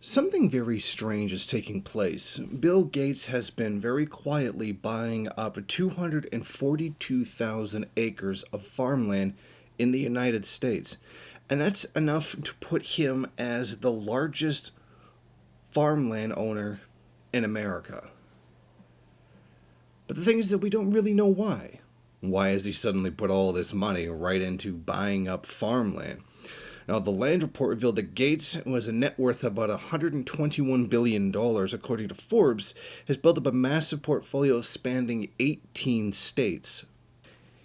Something very strange is taking place. Bill Gates has been very quietly buying up 242,000 acres of farmland in the United States. And that's enough to put him as the largest farmland owner in America. But the thing is that we don't really know why. Why has he suddenly put all this money right into buying up farmland? Now, the land report revealed that Gates was a net worth of about $121 billion, according to Forbes, has built up a massive portfolio spanning 18 states.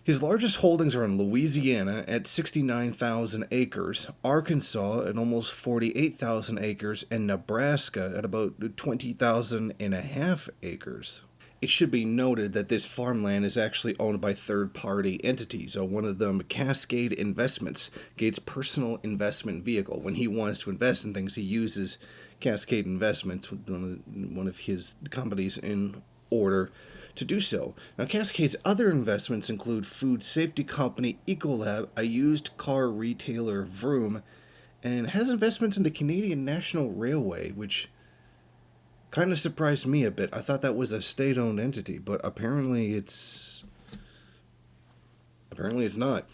His largest holdings are in Louisiana at 69,000 acres, Arkansas at almost 48,000 acres, and Nebraska at about 20,000 and a half acres. It should be noted that this farmland is actually owned by third-party entities. One of them, Cascade Investments, Gates' personal investment vehicle. When he wants to invest in things, he uses Cascade Investments, one of his companies, in order to do so. Now, Cascade's other investments include food safety company Ecolab, a used car retailer Vroom, and has investments in the Canadian National Railway, which kind of surprised me a bit. I thought that was a state-owned entity, but apparently it's not.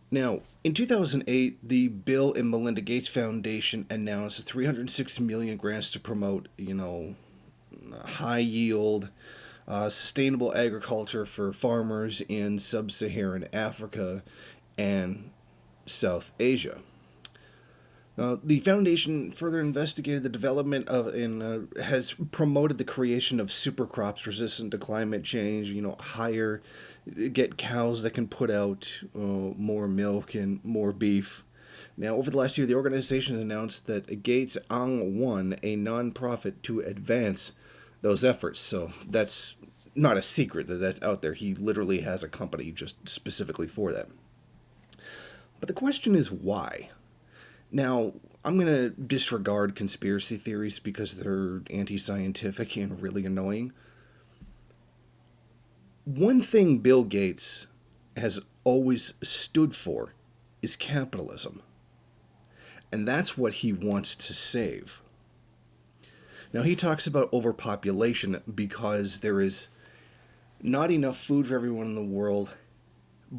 Now, in 2008, the Bill and Melinda Gates Foundation announced 306 million grants to promote, high yield, sustainable agriculture for farmers in sub-Saharan Africa and South Asia. The foundation further investigated the development of and has promoted the creation of super crops resistant to climate change. Get cows that can put out more milk and more beef. Now, over the last year, the organization announced that Gates won a nonprofit to advance those efforts. So that's not a secret that's out there. He literally has a company just specifically for that. But the question is why? Now, I'm going to disregard conspiracy theories because they're anti-scientific and really annoying. One thing Bill Gates has always stood for is capitalism. And that's what he wants to save. Now, he talks about overpopulation because there is not enough food for everyone in the world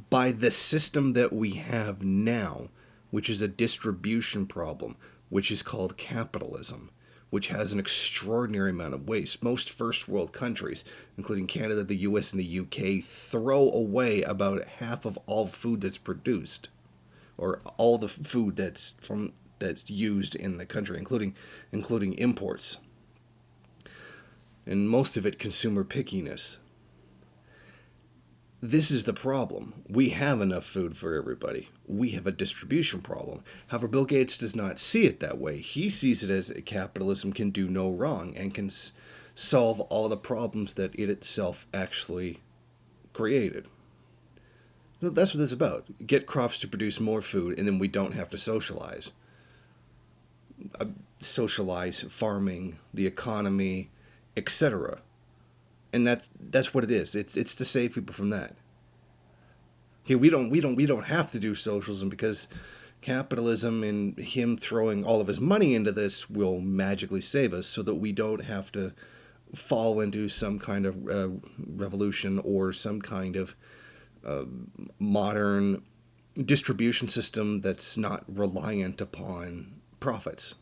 by the system that we have now, which is a distribution problem, which is called capitalism, which has an extraordinary amount of waste. Most first world countries, including Canada, the US, and the UK, throw away about half of all food that's produced, or all the food that's used in the country, including imports. And most of it consumer pickiness. This is the problem. We have enough food for everybody. We have a distribution problem. However, Bill Gates does not see it that way. He sees it as capitalism can do no wrong and can solve all the problems that it itself actually created. So that's what it's about. Get crops to produce more food, and then we don't have to socialize. Socialize farming, the economy, etc. And that's what it is. It's to save people from that. Okay, we don't have to do socialism because capitalism and him throwing all of his money into this will magically save us, so that we don't have to fall into some kind of revolution or some kind of modern distribution system that's not reliant upon profits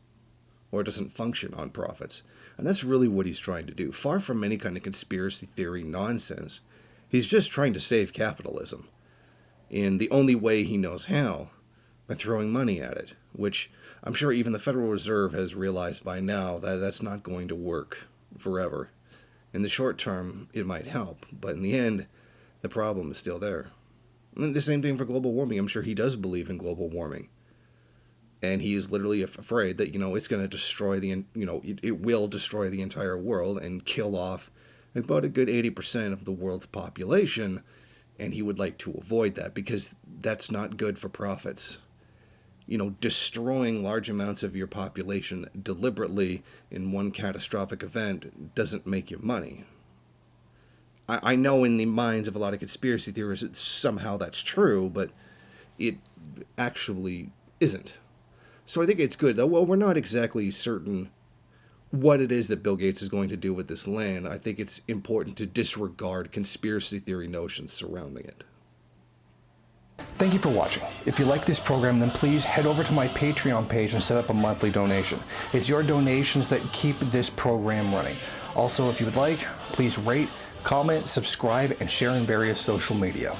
or doesn't function on profits. And that's really what he's trying to do. Far from any kind of conspiracy theory nonsense, he's just trying to save capitalism. In the only way he knows how, by throwing money at it, which I'm sure even the Federal Reserve has realized by now that that's not going to work forever. In the short term, it might help, but in the end, the problem is still there. And the same thing for global warming. I'm sure he does believe in global warming. And he is literally afraid that, it's going to destroy it will destroy the entire world and kill off about a good 80% of the world's population. And he would like to avoid that because that's not good for profits. Destroying large amounts of your population deliberately in one catastrophic event doesn't make you money. I know in the minds of a lot of conspiracy theorists somehow that's true, but it actually isn't. So I think it's good. Well, we're not exactly certain what it is that Bill Gates is going to do with this land. I think it's important to disregard conspiracy theory notions surrounding it. Thank you for watching. If you like this program, then please head over to my Patreon page and set up a monthly donation. It's your donations that keep this program running. Also, if you would like, please rate, comment, subscribe, and share in various social media.